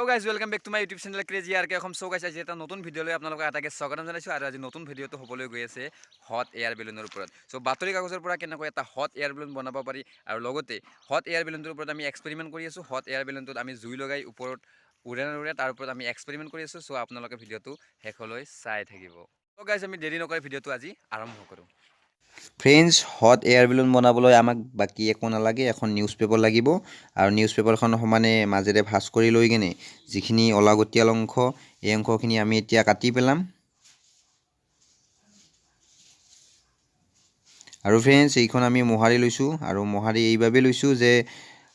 So guys, welcome back to my YouTube channel Crazy RK Assam. So guys, আজি এটা নতুন video' লৈ আপোনালোকক আটাইকে স্বাগতম জনাইছো আৰু আজি নতুন ভিডিঅ'টো হ'বলৈ গৈ আছে হট এয়াৰ বেলুনৰ ওপৰত। So বাতৰি কাগজৰ পৰা কেনেকৈ এটা হট এয়াৰ বেলুন বনাব পাৰি আৰু লগতে হট এয়াৰ বেলুনটোৰ ওপৰত আমি এক্সপেৰিমেন্ট কৰি আছো। হট এয়াৰ বেলুনটোত আমি জুই লগাই ওপৰত উৰে নুৰে তাৰ ওপৰত আমি এক্সপেৰিমেন্ট কৰি আছো। So আপোনালোকে ভিডিঅ'টো শেষলৈ চাই থাকিব। So guys, আমি দেৰি নকৰি ভিডিঅ'টো আজি আৰম্ভ কৰো। ফ্ৰেণ্ডছ, হট এয়াৰ বেলুন বনাবলৈ আমাক বাকী একো নালাগে, এখন নিউজ পেপাৰ লাগিব আৰু নিউজ পেপাৰখন সমানে মাজেৰে ভাঁজ কৰি লৈ কিনে যিখিনি অলাগতিয়াল অংশ এই অংশখিনি আমি এতিয়া কাটি পেলাম। আৰু ফ্ৰেণ্ডছ, এইখন আমি মোহাৰি লৈছোঁ আৰু মোহাৰি এইভাৱে লৈছোঁ যে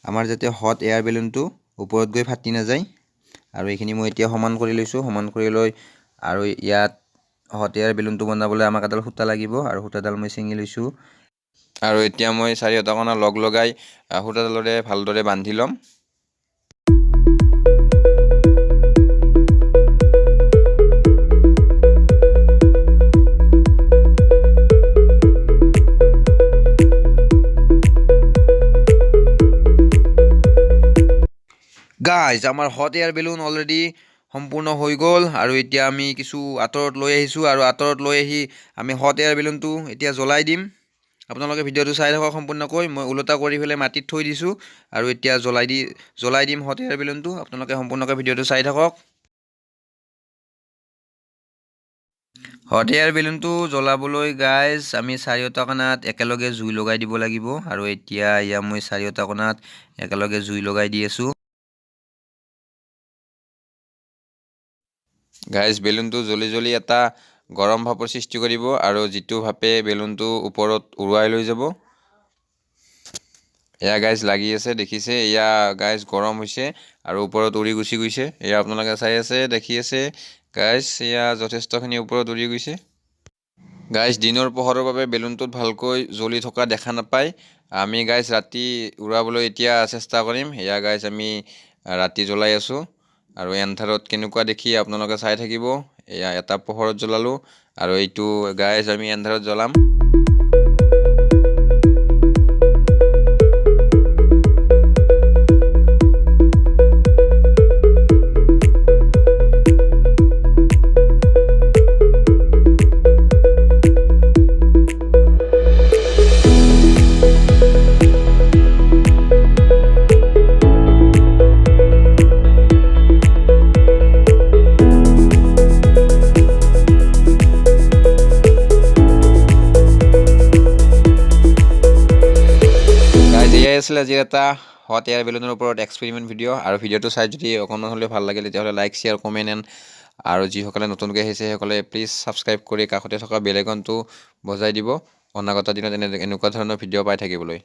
আমাৰ যাতে হট এয়াৰ বেলুনটো ওপৰত গৈ ফাটি নাযায়। আৰু এইখিনি মই এতিয়া সমান কৰি লৈছোঁ। সমান কৰি লৈ আৰু ইয়াত হট এয়াৰ বেলুনটো বনাবলৈ আমাক এডাল সূতা লাগিব আৰু সূতাডাল মই ছিঙি লৈছোঁ। আৰু এতিয়া মই চাৰিওটা কণা লগ লগাই সূতাডালেৰে ভালদৰে বান্ধি ল'ম। গাইজ, আমাৰ হট এয়াৰ বেলুন অলৰেডি সম্পূৰ্ণ হৈ গ'ল আৰু এতিয়া আমি কিছু আঁতৰত লৈ আহিছোঁ আৰু আঁতৰত লৈ আহি আমি হট এয়াৰ বেলুনটো এতিয়া জ্বলাই দিম। আপোনালোকে ভিডিঅ'টো চাই থাকক সম্পূৰ্ণকৈ। মই ওলোটা কৰি পেলাই মাটিত থৈ দিছোঁ আৰু এতিয়া জ্বলাই দিম হট এয়াৰ বেলুনটো। আপোনালোকে সম্পূৰ্ণকৈ ভিডিঅ'টো চাই থাকক। হট এয়াৰ বেলুনটো জ্বলাবলৈ গাইজ আমি চাৰিওটা কোণাত একেলগে জুই লগাই দিব লাগিব আৰু এতিয়া মই চাৰিওটা কোণাত একেলগে জুই লগাই দি আছোঁ। গাইজ, বেলুনটো জ্বলি জ্বলি এটা গৰম ভাপৰ সৃষ্টি কৰিব আৰু যিটো ভাপে বেলুনটো ওপৰত উৰুৱাই লৈ যাব। এয়া গাইজ লাগি আছে, দেখিছে? এয়া গাইজ গৰম হৈছে আৰু ওপৰত উৰি গুচি গৈছে। এয়া আপোনালোকে চাই আছে, দেখি আছে গাইজ, এয়া যথেষ্টখিনি ওপৰত উৰি গৈছে। গাইজ, দিনৰ পোহৰৰ বাবে বেলুনটোত ভালকৈ জ্বলি থকা দেখা নাপায়। আমি গাইজ ৰাতি উৰুৱাবলৈ এতিয়া চেষ্টা কৰিম। এয়া গাইজ আমি ৰাতি জ্বলাই আছোঁ আৰু এন্ধাৰত কেনেকুৱা দেখি আপোনালোকে চাই থাকিব। এয়া এটা পোহৰত জ্বলালোঁ আৰু এইটো গাইজ আমি এন্ধাৰত জ্বলাম। এয়াই আছিলে আজিৰ এটা হট এয়াৰ বেলুনৰ ওপৰত এক্সপেৰিমেণ্ট ভিডিঅ'। আৰু ভিডিঅ'টো চাই যদি অকণমান হ'লেও ভাল লাগে তেতিয়াহ'লে লাইক, শ্বেয়াৰ, কমেণ্ট আৰু যিসকলে নতুনকৈ আহিছে সেইসকলে প্লিজ ছাবস্ক্ৰাইব কৰি কাষতে থকা বেল আইকনটো বজাই দিব অনাগত দিনত এনেকুৱা ধৰণৰ ভিডিঅ' পাই থাকিবলৈ।